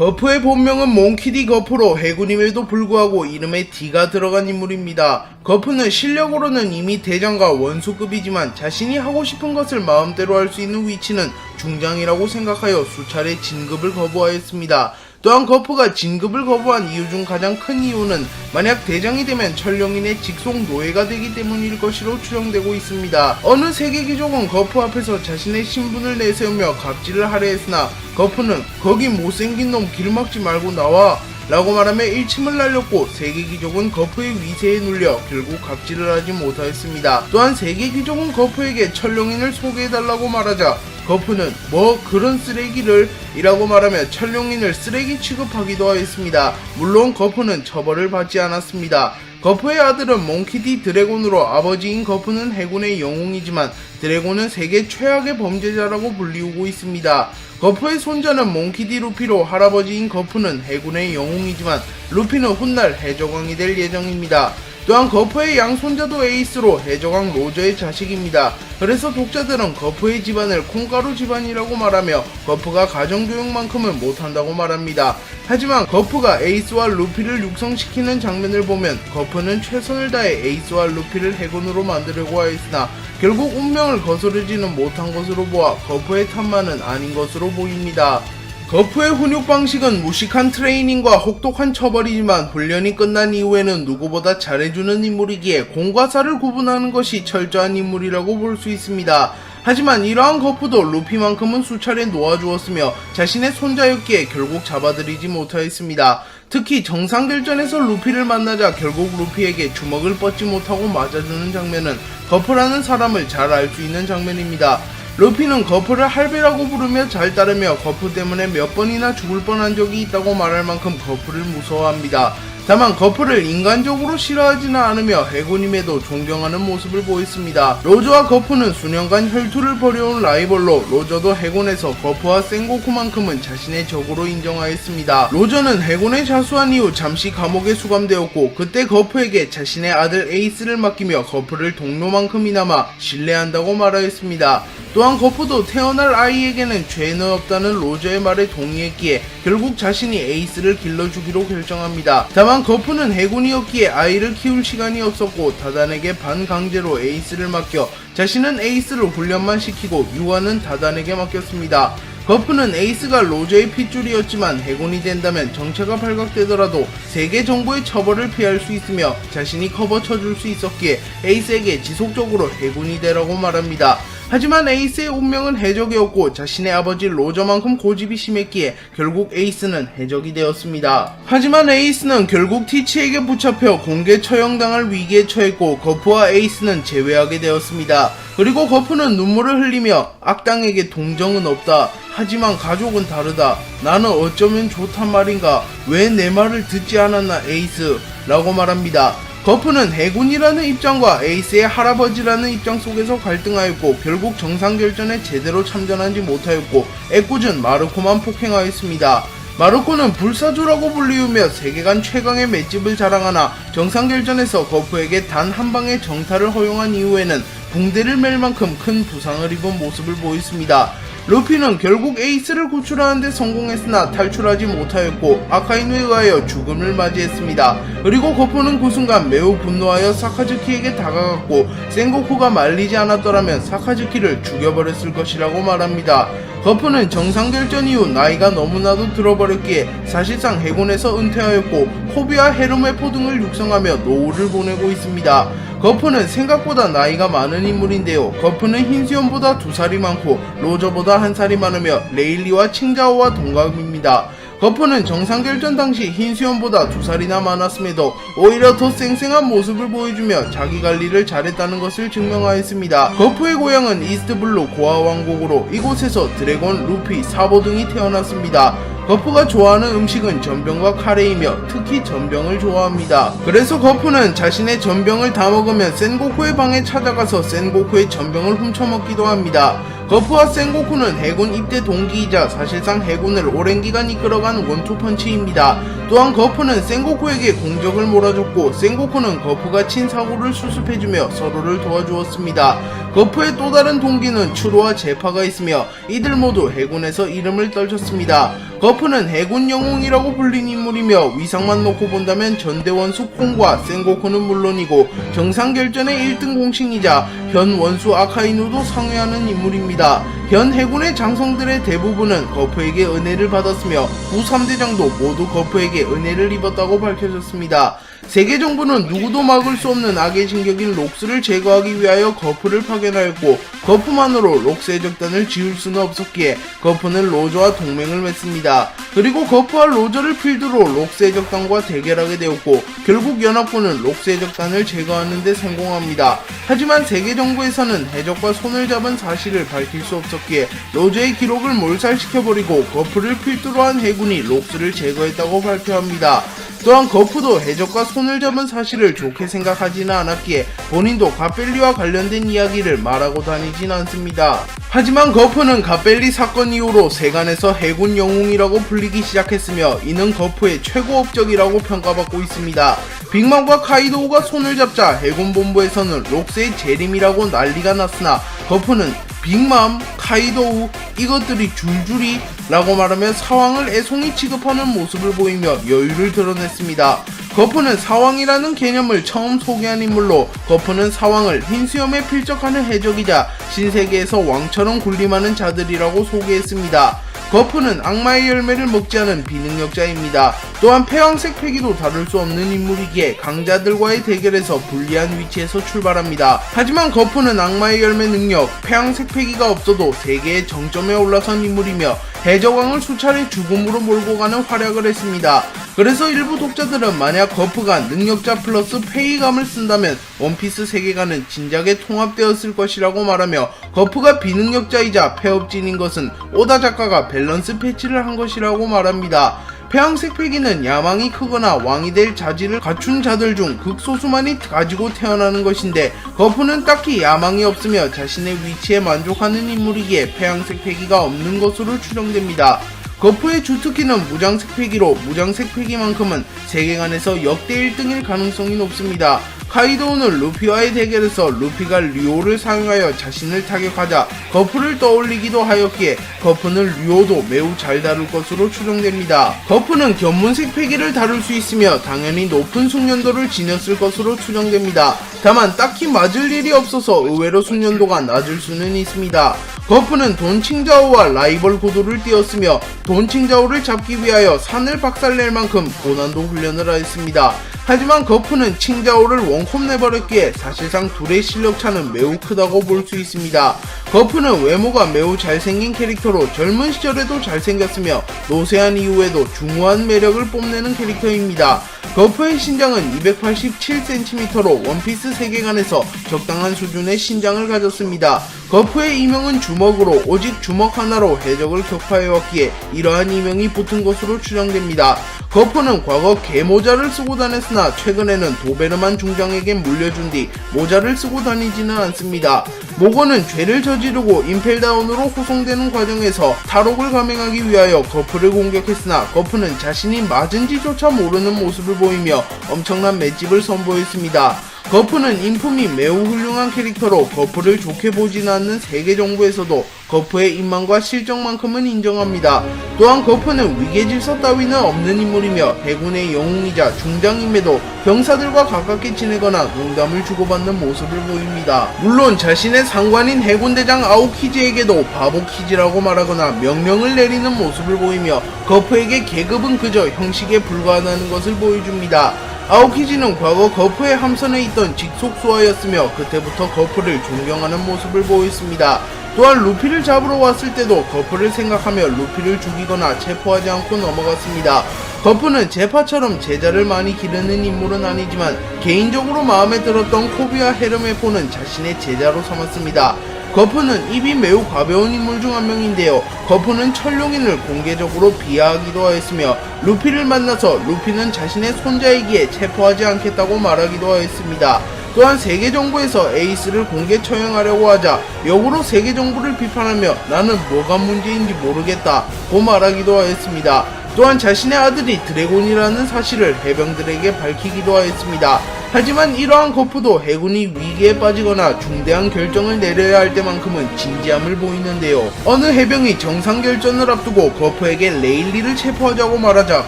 거프의 본명은 몽키디 거프로 해군임에도 불구하고 이름에 D가 들어간 인물입니다. 거프는 실력으로는 이미 대장과 원수급이지만 자신이 하고 싶은 것을 마음대로 할 수 있는 위치는 중장이라고 생각하여 수차례 진급을 거부하였습니다. 또한 거프가 진급을 거부한 이유 중 가장 큰 이유는 만약 대장이 되면 천룡인의 직속 노예가 되기 때문일 것으로 추정되고 있습니다. 어느 세계 귀족은 거프 앞에서 자신의 신분을 내세우며 갑질을 하려 했으나 거프는 거기 못생긴 놈 길 막지 말고 나와 라고 말하며 일침을 날렸고 세계 귀족은 거프의 위세에 눌려 결국 갑질을 하지 못하였습니다. 또한 세계 귀족은 거프에게 천룡인을 소개해달라고 말하자 거프는 뭐 그런 쓰레기를 이라고 말하며 천룡인을 쓰레기 취급하기도 하였습니다. 물론 거프는 처벌을 받지 않았습니다. 거프의 아들은 몽키디 드래곤으로 아버지인 거프는 해군의 영웅이지만 드래곤은 세계 최악의 범죄자라고 불리우고 있습니다. 거프의 손자는 몽키디 루피로 할아버지인 거프는 해군의 영웅이지만 루피는 훗날 해적왕이 될 예정입니다. 또한 거프의 양손자도 에이스로 해적왕 로저의 자식입니다. 그래서 독자들은 거프의 집안을 콩가루 집안이라고 말하며 거프가 가정교육만큼은 못한다고 말합니다. 하지만 거프가 에이스와 루피를 육성시키는 장면을 보면 거프는 최선을 다해 에이스와 루피를 해군으로 만들려고 하였으나 결국 운명을 거스르지는 못한 것으로 보아 거프의 탓만은 아닌 것으로 보입니다. 거프의 훈육 방식은 무식한 트레이닝과 혹독한 처벌이지만 훈련이 끝난 이후에는 누구보다 잘해주는 인물이기에 공과 사를 구분하는 것이 철저한 인물이라고 볼 수 있습니다. 하지만 이러한 거프도 루피만큼은 수차례 놓아주었으며 자신의 손자였기에 결국 잡아들이지 못하였습니다. 특히 정상결전에서 루피를 만나자 결국 루피에게 주먹을 뻗지 못하고 맞아주는 장면은 거프라는 사람을 잘 알 수 있는 장면입니다. 루피는 거프를 할배라고 부르며 잘 따르며 거프 때문에 몇 번이나 죽을 뻔한 적이 있다고 말할 만큼 거프를 무서워합니다. 다만 거프를 인간적으로 싫어하지는 않으며 해군임에도 존경하는 모습을 보였습니다. 로저와 거프는 수년간 혈투를 벌여온 라이벌로 로저도 해군에서 거프와 센고쿠만큼은 자신의 적으로 인정하였습니다. 로저는 해군에 자수한 이후 잠시 감옥에 수감되었고 그때 거프에게 자신의 아들 에이스를 맡기며 거프를 동료만큼이나마 신뢰한다고 말하였습니다. 또한 거프도 태어날 아이에게는 죄는 없다는 로저의 말에 동의했기에 결국 자신이 에이스를 길러주기로 결정합니다. 다만 거프는 해군이었기에 아이를 키울 시간이 없었고 다단에게 반강제로 에이스를 맡겨 자신은 에이스를 훈련만 시키고 육아는 다단에게 맡겼습니다. 거프는 에이스가 로저의 핏줄이었지만 해군이 된다면 정체가 발각되더라도 세계 정부의 처벌을 피할 수 있으며 자신이 커버쳐줄 수 있었기에 에이스에게 지속적으로 해군이 되라고 말합니다. 하지만 에이스의 운명은 해적이었고 자신의 아버지 로저만큼 고집이 심했기에 결국 에이스는 해적이 되었습니다. 하지만 에이스는 결국 티치에게 붙잡혀 공개 처형당할 위기에 처했고 거프와 에이스는 재회하게 되었습니다. 그리고 거프는 눈물을 흘리며 악당에게 동정은 없다. 하지만 가족은 다르다. 나는 어쩌면 좋단 말인가. 왜 내 말을 듣지 않았나 에이스 라고 말합니다. 거프는 해군이라는 입장과 에이스의 할아버지라는 입장 속에서 갈등하였고 결국 정상결전에 제대로 참전하지 못하였고 애꿎은 마르코만 폭행하였습니다. 마르코는 불사조라고 불리우며 세계관 최강의 맷집을 자랑하나 정상결전에서 거프에게 단 한 방의 정탈을 허용한 이후에는 붕대를 맬 만큼 큰 부상을 입은 모습을 보였습니다. 루피는 결국 에이스를 구출하는 데 성공했으나 탈출하지 못하였고 아카이누에 의하여 죽음을 맞이했습니다. 그리고 거프는 그 순간 매우 분노하여 사카즈키에게 다가갔고 센고쿠가 말리지 않았더라면 사카즈키를 죽여버렸을 것이라고 말합니다. 거프는 정상결전 이후 나이가 너무나도 들어버렸기에 사실상 해군에서 은퇴하였고 호비와 헤르메포 등을 육성하며 노후를 보내고 있습니다. 거프는 생각보다 나이가 많은 인물인데요. 거프는 흰수염보다 2살이 많고 로저보다 1살이 많으며 레일리와 칭자오와 동갑입니다. 거프는 정상결전 당시 흰수염보다 2살이나 많았음에도 오히려 더 쌩쌩한 모습을 보여주며 자기 관리를 잘했다는 것을 증명하였습니다. 거프의 고향은 이스트블루 고아왕국으로 이곳에서 드래곤, 루피, 사보 등이 태어났습니다. 거프가 좋아하는 음식은 전병과 카레이며 특히 전병을 좋아합니다. 그래서 거프는 자신의 전병을 다 먹으면 센고쿠의 방에 찾아가서 센고쿠의 전병을 훔쳐먹기도 합니다. 거프와 센고쿠는 해군 입대 동기이자 사실상 해군을 오랜 기간 이끌어간 원투펀치입니다. 또한 거프는 센고쿠에게 공적을 몰아줬고 센고쿠는 거프가 친 사고를 수습해주며 서로를 도와주었습니다. 거프의 또 다른 동기는 추로와 제파가 있으며 이들 모두 해군에서 이름을 떨쳤습니다. 거프는 해군 영웅이라고 불린 인물이며 위상만 놓고 본다면 전대원수 콩과 센고쿠는 물론이고 정상결전의 1등 공신이자 현 원수 아카이누도 상회하는 인물입니다. 현 해군의 장성들의 대부분은 거프에게 은혜를 받았으며 후 3대장도 모두 거프에게 은혜를 입었다고 밝혀졌습니다. 세계 정부는 누구도 막을 수 없는 악의 진격인 록스를 제거하기 위하여 거프를 파견하였고 거프만으로 록스의 적단을 지울 수는 없었기에 거프는 로저와 동맹을 맺습니다. 그리고 거프와 로저를 필두로 록스의 적단과 대결하게 되었고 결국 연합군은 록스의 적단을 제거하는 데 성공합니다. 하지만 세계 정부에서는 해적과 손을 잡은 사실을 밝힐 수 없었기에 로저의 기록을 몰살시켜버리고 거프를 필두로 한 해군이 록스를 제거했다고 발표합니다. 또한 거프도 해적과 손을 잡은 사실을 좋게 생각하지는 않았기에 본인도 갓벨리와 관련된 이야기를 말하고 다니진 않습니다. 하지만 거프는 갓벨리 사건 이후로 세간에서 해군 영웅이라고 불리기 시작했으며 이는 거프의 최고 업적이라고 평가받고 있습니다. 빅맘과 카이도우가 손을 잡자 해군 본부에서는 록스의 재림이라고 난리가 났으나 거프는 빅맘, 카이도우 이것들이 줄줄이 라고 말하며 사왕을 애송이 취급하는 모습을 보이며 여유를 드러냈습니다. 거프는 사왕이라는 개념을 처음 소개한 인물로 거프는 사왕을 흰수염에 필적하는 해적이자 신세계에서 왕처럼 군림하는 자들이라고 소개했습니다. 거프는 악마의 열매를 먹지 않은 비능력자입니다. 또한 패왕색 패기도 다룰 수 없는 인물이기에 강자들과의 대결에서 불리한 위치에서 출발합니다. 하지만 거프는 악마의 열매 능력, 패왕색 패기가 없어도 세계의 정점에 올라선 인물이며 해적왕을 수차례 죽음으로 몰고 가는 활약을 했습니다. 그래서 일부 독자들은 만약 거프가 능력자 플러스 페이감을 쓴다면 원피스 세계관은 진작에 통합되었을 것이라고 말하며 거프가 비능력자이자 패업진인 것은 오다 작가가 밸런스 패치를 한 것이라고 말합니다. 패왕색 패기는 야망이 크거나 왕이 될 자질을 갖춘 자들 중 극소수만이 가지고 태어나는 것인데 거프는 딱히 야망이 없으며 자신의 위치에 만족하는 인물이기에 패왕색 패기가 없는 것으로 추정됩니다. 거프의 주특기는 무장색 패기로 무장색 패기만큼은 세계관에서 역대 1등일 가능성이 높습니다. 카이도우는 루피와의 대결에서 루피가 류오를 사용하여 자신을 타격하자 거프를 떠올리기도 하였기에 거프는 류오도 매우 잘 다룰 것으로 추정됩니다. 거프는 견문색 패기를 다룰 수 있으며 당연히 높은 숙련도를 지녔을 것으로 추정됩니다. 다만 딱히 맞을 일이 없어서 의외로 숙련도가 낮을 수는 있습니다. 거프는 돈칭자오와 라이벌 구도를 띄었으며 돈칭자오를 잡기 위하여 산을 박살낼 만큼 고난도 훈련을 하였습니다. 하지만 거프는 칭자오를 원콤 내버렸기에 사실상 둘의 실력 차는 매우 크다고 볼 수 있습니다. 거프는 외모가 매우 잘생긴 캐릭터로 젊은 시절에도 잘생겼으며 노쇠한 이후에도 중후한 매력을 뽐내는 캐릭터입니다. 거프의 신장은 287cm로 원피스 세계관에서 적당한 수준의 신장을 가졌습니다. 거프의 이명은 주먹으로 오직 주먹 하나로 해적을 격파해왔기에 이러한 이명이 붙은 것으로 추정됩니다. 거프는 과거 개모자를 쓰고 다녔으나 최근에는 도베르만 중장에게 물려준 뒤 모자를 쓰고 다니지는 않습니다. 모건은 죄를 저지르고 임펠다운으로 호송되는 과정에서 탈옥을 감행하기 위하여 거프를 공격했으나 거프는 자신이 맞은지조차 모르는 모습을 보이며 엄청난 맷집을 선보였습니다. 거프는 인품이 매우 훌륭한 캐릭터로 거프를 좋게 보지는 않는 세계 정부에서도 거프의 인망과 실적만큼은 인정합니다. 또한 거프는 위계질서 따위는 없는 인물이며 해군의 영웅이자 중장임에도 병사들과 가깝게 지내거나 농담을 주고받는 모습을 보입니다. 물론 자신의 상관인 해군대장 아오키지에게도 바보키지라고 말하거나 명령을 내리는 모습을 보이며 거프에게 계급은 그저 형식에 불과하다는 것을 보여줍니다. 아오키지는 과거 거프의 함선에 있던 직속수하였으며 그때부터 거프를 존경하는 모습을 보였습니다. 또한 루피를 잡으러 왔을 때도 거프를 생각하며 루피를 죽이거나 체포하지 않고 넘어갔습니다. 거프는 제파처럼 제자를 많이 기르는 인물은 아니지만 개인적으로 마음에 들었던 코비와 헤르메포는 자신의 제자로 삼았습니다. 거프는 입이 매우 가벼운 인물 중 한 명인데요. 거프는 천룡인을 공개적으로 비하하기도 하였으며 루피를 만나서 루피는 자신의 손자이기에 체포하지 않겠다고 말하기도 하였습니다. 또한 세계정부에서 에이스를 공개 처형하려고 하자 역으로 세계정부를 비판하며 나는 뭐가 문제인지 모르겠다 고 말하기도 하였습니다. 또한 자신의 아들이 드래곤이라는 사실을 해병들에게 밝히기도 하였습니다. 하지만 이러한 거프도 해군이 위기에 빠지거나 중대한 결정을 내려야 할 때만큼은 진지함을 보이는데요. 어느 해병이 정상결전을 앞두고 거프에게 레일리를 체포하자고 말하자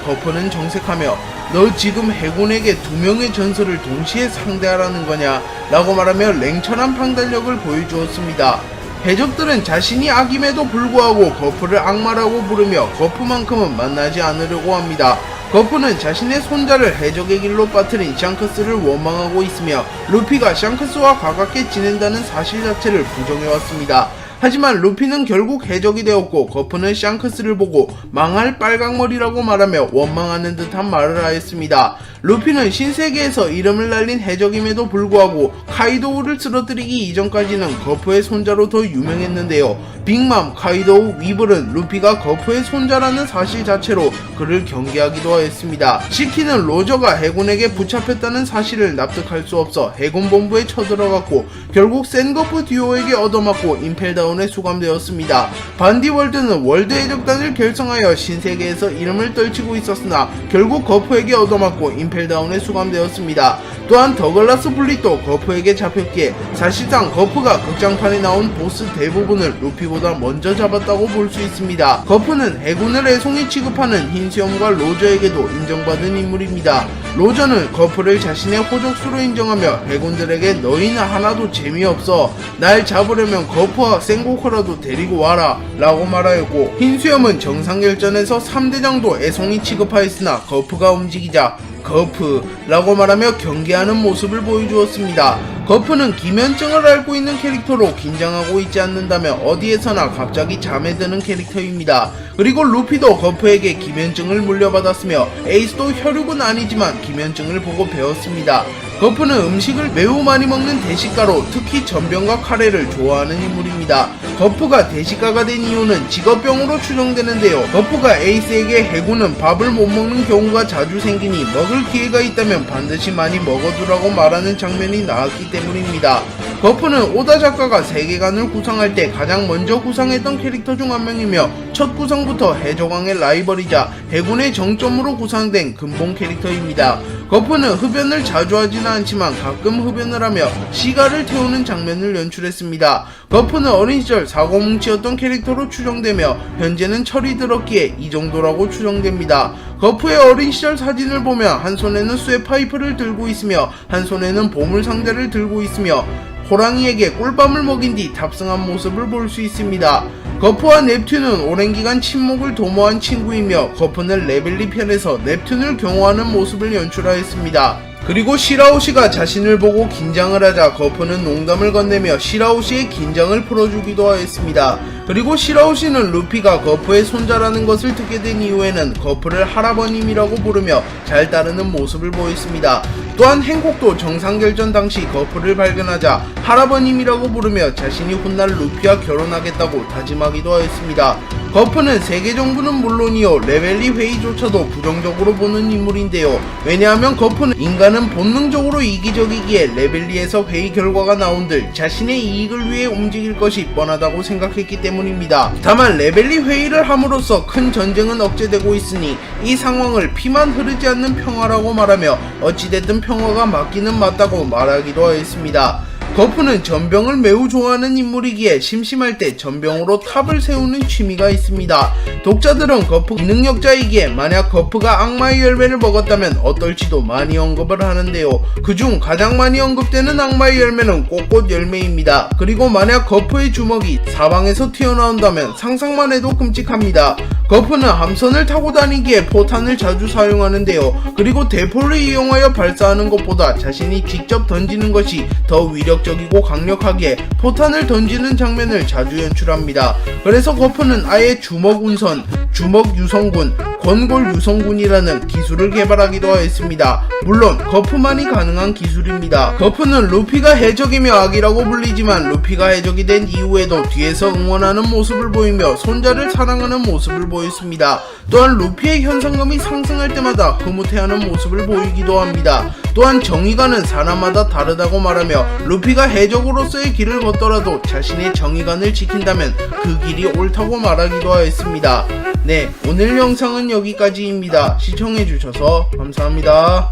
거프는 정색하며 너 지금 해군에게 2명의 전설을 동시에 상대하라는 거냐 라고 말하며 냉철한 판단력을 보여주었습니다. 해적들은 자신이 악임에도 불구하고 거프를 악마라고 부르며 거프만큼은 만나지 않으려고 합니다. 거프는 자신의 손자를 해적의 길로 빠뜨린 샹크스를 원망하고 있으며 루피가 샹크스와 가깝게 지낸다는 사실 자체를 부정해왔습니다. 하지만 루피는 결국 해적이 되었고 거프는 샹크스를 보고 망할 빨강머리라고 말하며 원망하는 듯한 말을 하였습니다. 루피는 신세계에서 이름을 날린 해적임에도 불구하고 카이도우를 쓰러뜨리기 이전까지는 거프의 손자로 더 유명했는데요. 빅맘, 카이도우, 위블은 루피가 거프의 손자라는 사실 자체로 그를 경계하기도 하였습니다. 시키는 로저가 해군에게 붙잡혔다는 사실을 납득할 수 없어 해군 본부에 쳐들어갔고 결국 센거프 듀오에게 얻어맞고 임펠다운에 수감되었습니다. 반디월드는 월드 해적단을 결성하여 신세계에서 이름을 떨치고 있었으나 결국 거프에게 얻어맞고 임펠다운에 수감되었습니다. 또한 더글라스 블릿도 거프에게 잡혔기에 사실상 거프가 극장판에 나온 보스 대부분을 루피보다 먼저 잡았다고 볼 수 있습니다. 거프는 해군을 애송이 취급하는 흰수염과 로저에게도 인정받은 인물입니다. 로저는 거프를 자신의 호적수로 인정하며 해군들에게 너희는 하나도 재미없어, 날 잡으려면 거프와 생고크라도 데리고 와라 라고 말하였고, 흰수염은 정상결전에서 3대장도 애송이 취급하였으나 거프가 움직이자 거프 라고 말하며 경계하는 모습을 보여주었습니다. 거프는 기면증을 앓고 있는 캐릭터로 긴장하고 있지 않는다면 어디에서나 갑자기 잠에 드는 캐릭터입니다. 그리고 루피도 거프에게 기면증을 물려받았으며 에이스도 혈육은 아니지만 기면증을 보고 배웠습니다. 거프는 음식을 매우 많이 먹는 대식가로 특히 전병과 카레를 좋아하는 인물입니다. 거프가 대식가가 된 이유는 직업병으로 추정되는데요. 거프가 에이스에게 해군은 밥을 못 먹는 경우가 자주 생기니 먹을 기회가 있다면 반드시 많이 먹어두라고 말하는 장면이 나왔기 때문입니다. 거프는 오다 작가가 세계관을 구상할 때 가장 먼저 구상했던 캐릭터 중 한 명이며 첫 구상부터 해적왕의 라이벌이자 해군의 정점으로 구상된 근본 캐릭터입니다. 거프는 흡연을 자주 하지는 않지만 가끔 흡연을 하며 시가를 태우는 장면을 연출했습니다. 거프는 어린 시절 사고뭉치였던 캐릭터로 추정되며 현재는 철이 들었기에 이 정도라고 추정됩니다. 거프의 어린 시절 사진을 보면 한 손에는 쇠파이프를 들고 있으며 한 손에는 보물상자를 들고 있으며 호랑이에게 꿀밤을 먹인 뒤 탑승한 모습을 볼 수 있습니다. 거프와 넵튠은 오랜 기간 친목을 도모한 친구이며 거프는 레벨리 편에서 넵튠을 경호하는 모습을 연출하였습니다. 그리고 시라오시가 자신을 보고 긴장을 하자 거프는 농담을 건네며 시라오시의 긴장을 풀어주기도 하였습니다. 그리고 시라오시는 루피가 거프의 손자라는 것을 듣게 된 이후에는 거프를 할아버님이라고 부르며 잘 따르는 모습을 보였습니다. 또한 행콕도 정상결전 당시 거프를 발견하자 할아버님이라고 부르며 자신이 훗날 루피와 결혼하겠다고 다짐하기도 하였습니다. 거프는 세계 정부는 물론이요 레벨리 회의조차도 부정적으로 보는 인물인데요. 왜냐하면 거프는 인간은 본능적으로 이기적이기에 레벨리에서 회의 결과가 나온들 자신의 이익을 위해 움직일 것이 뻔하다고 생각했기 때문입니다. 다만 레벨리 회의를 함으로써 큰 전쟁은 억제되고 있으니 이 상황을 피만 흐르지 않는 평화라고 말하며 어찌됐든 평화가 맞기는 맞다고 말하기도 하였습니다. 거프는 전병을 매우 좋아하는 인물이기에 심심할 때 전병으로 탑을 세우는 취미가 있습니다. 독자들은 거프 기능력자이기에 만약 거프가 악마의 열매를 먹었다면 어떨지도 많이 언급을 하는데요. 그중 가장 많이 언급되는 악마의 열매는 꽃꽃 열매입니다. 그리고 만약 거프의 주먹이 사방에서 튀어나온다면 상상만 해도 끔찍합니다. 거프는 함선을 타고 다니기에 포탄을 자주 사용하는데요. 그리고 대포를 이용하여 발사하는 것보다 자신이 직접 던지는 것이 더 위력적이고 강력하기에 포탄을 던지는 장면을 자주 연출합니다. 그래서 거프는 아예 주먹 운선, 주먹 유성군, 권골 유성군이라는 기술을 개발하기도 하였습니다. 물론 거프만이 가능한 기술입니다. 거프는 루피가 해적이며 악이라고 불리지만 루피가 해적이 된 이후에도 뒤에서 응원하는 모습을 보이며 손자를 사랑하는 모습을 보였습니다. 또한 루피의 현상금이 상승할 때마다 흐뭇해하는 모습을 보이기도 합니다. 또한 정의관은 사람마다 다르다고 말하며 루피가 해적으로서의 길을 걷더라도 자신의 정의관을 지킨다면 그 길이 옳다고 말하기도 하였습니다. 네, 오늘 영상은 여기까지입니다. 시청해주셔서 감사합니다.